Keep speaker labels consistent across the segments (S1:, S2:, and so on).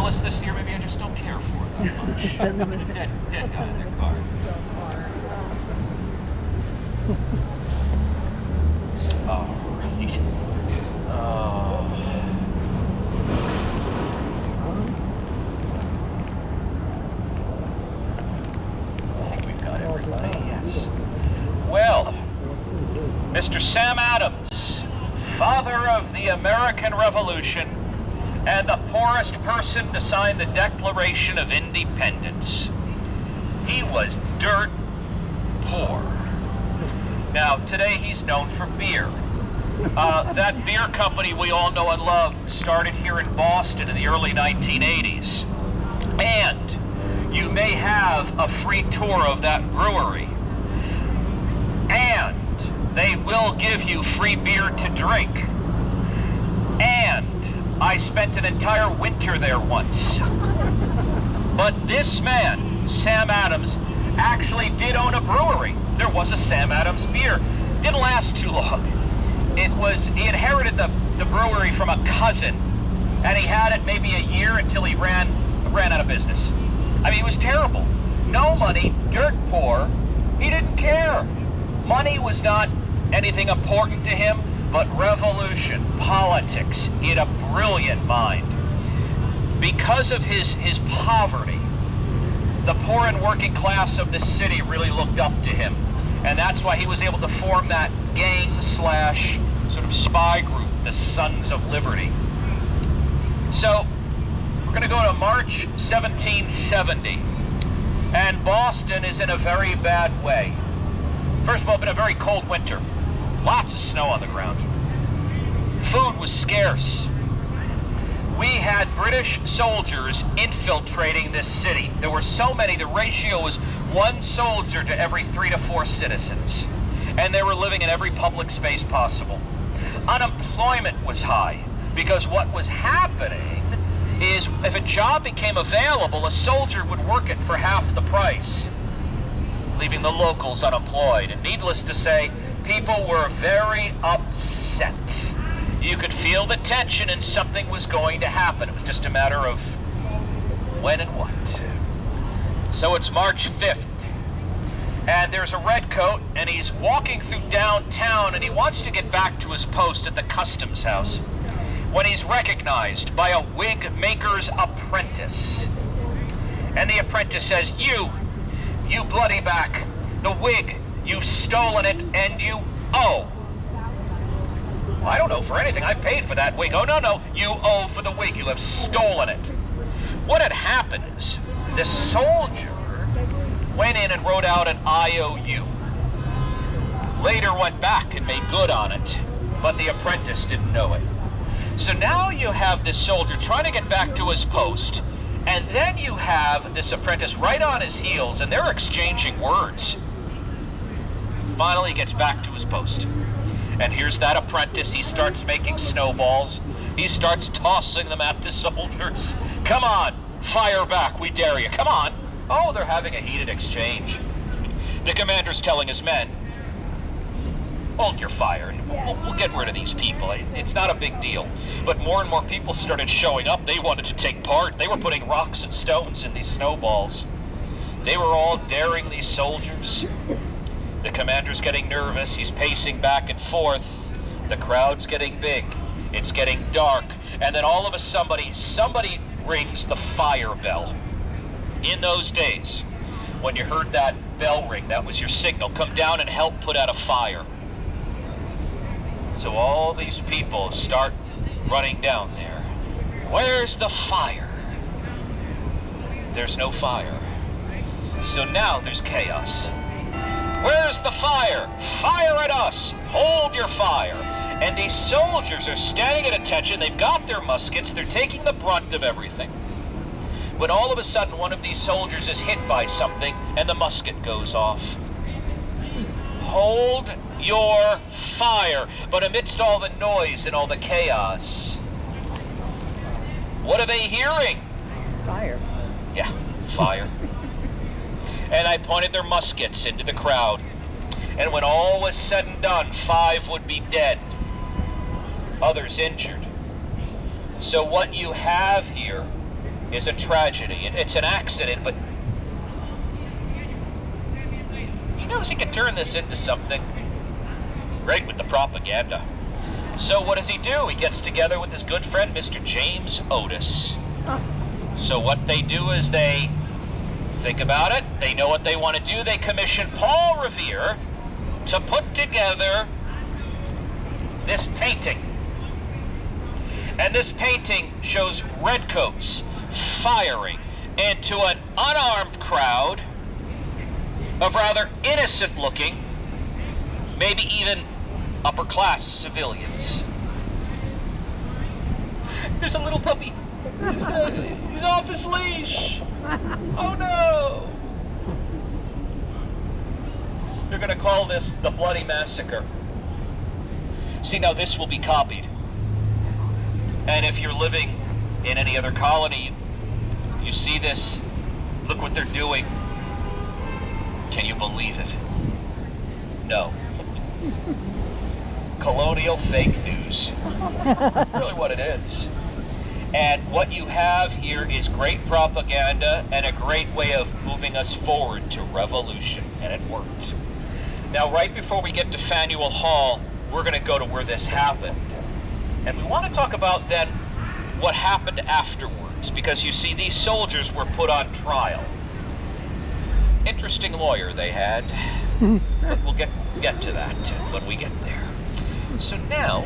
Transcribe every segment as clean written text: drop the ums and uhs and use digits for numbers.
S1: Phyllis this year, maybe I just don't care for it that much.
S2: Send them
S1: dead guy in their car. Oh, right. Oh. I think we've got everybody, yes. Well, Mr. Sam Adams, father of the American Revolution, and the poorest person to sign the Declaration of Independence. He was dirt poor. Now, today he's known for beer. That beer company we all know and love started here in Boston in the early 1980s. And you may have a free tour of that brewery. And they will give you free beer to drink. And I spent an entire winter there once. But this man, Sam Adams, actually did own a brewery. There was a Sam Adams beer. Didn't last too long. He inherited the brewery from a cousin, and he had it maybe a year until he ran out of business. I mean, it was terrible. No money, dirt poor. He didn't care. Money was not anything important to him, but revolution, politics. He had a brilliant mind. Because of his poverty, the poor and working class of the city really looked up to him. And that's why he was able to form that gang slash sort of spy group, the Sons of Liberty. So, we're going to go to March 1770. And Boston is in a very bad way. First of all, been a very cold winter. Lots of snow on the ground. Food was scarce. We had British soldiers infiltrating this city. There were so many, the ratio was 1 soldier to every 3 to 4 citizens. And they were living in every public space possible. Unemployment was high, because what was happening is if a job became available, a soldier would work it for half the price, leaving the locals unemployed. And needless to say, people were very upset. You could feel the tension and something was going to happen. It was just a matter of when and what. So it's March 5th, and there's a redcoat, and he's walking through downtown, and he wants to get back to his post at the customs house when he's recognized by a wig maker's apprentice. And the apprentice says, you bloody back, the wig, you've stolen it, and you owe. I don't owe for anything. I paid for that wig. Oh, no, you owe for the wig. You have stolen it. What had happened is this soldier went in and wrote out an IOU. Later went back and made good on it, but the apprentice didn't know it. So now you have this soldier trying to get back to his post, and then you have this apprentice right on his heels, and they're exchanging words. Finally, he gets back to his post. And here's that apprentice. He starts making snowballs. He starts tossing them at the soldiers. Come on, fire back, we dare you. Come on. Oh, they're having a heated exchange. The commander's telling his men, hold your fire, and we'll get rid of these people. It's not a big deal. But more and more people started showing up. They wanted to take part. They were putting rocks and stones in these snowballs. They were all daring these soldiers. The commander's getting nervous. He's pacing back and forth. The crowd's getting big. It's getting dark. And then all of a sudden, somebody rings the fire bell. In those days, when you heard that bell ring, that was your signal. Come down and help put out a fire. So all these people start running down there. Where's the fire? There's no fire. So now there's chaos. Where's the fire? Fire at us! Hold your fire! And these soldiers are standing at attention. They've got their muskets. They're taking the brunt of everything. When all of a sudden one of these soldiers is hit by something and the musket goes off. Hold your fire! But amidst all the noise and all the chaos, what are they hearing?
S2: Fire.
S1: Yeah, fire. And I pointed their muskets into the crowd. And when all was said and done, 5 would be dead, others injured. So what you have here is a tragedy. It's an accident, but he knows he can turn this into something great with the propaganda. So what does he do? He gets together with his good friend, Mr. James Otis. So what they do is they think about it. They know what they want to do. They commission Paul Revere to put together this painting. And this painting shows redcoats firing into an unarmed crowd of rather innocent-looking, maybe even upper-class civilians. There's a little puppy. He's off his leash. Oh no! They're gonna call this the Bloody Massacre. See, now this will be copied. And if you're living in any other colony, you see this, look what they're doing. Can you believe it? No. Colonial fake news. Really what it is. And what you have here is great propaganda and a great way of moving us forward to revolution, and it worked. Now, right before we get to Faneuil Hall, we're going to go to where this happened. And we want to talk about then what happened afterwards, because you see, these soldiers were put on trial. Interesting lawyer they had, but we'll get to that when we get there. So now,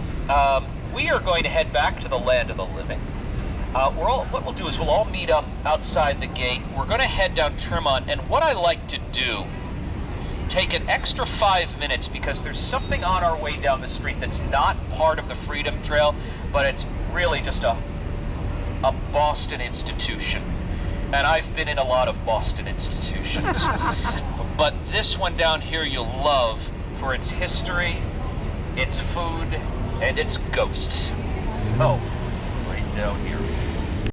S1: we are going to head back to the land of the living. What we'll do is we'll all meet up outside the gate. We're going to head down Tremont, and what I like to do, take an extra 5 minutes, because there's something on our way down the street that's not part of the Freedom Trail, but it's really just a Boston institution. And I've been in a lot of Boston institutions. But this one down here you'll love for its history, its food, and its ghosts. So, right down here.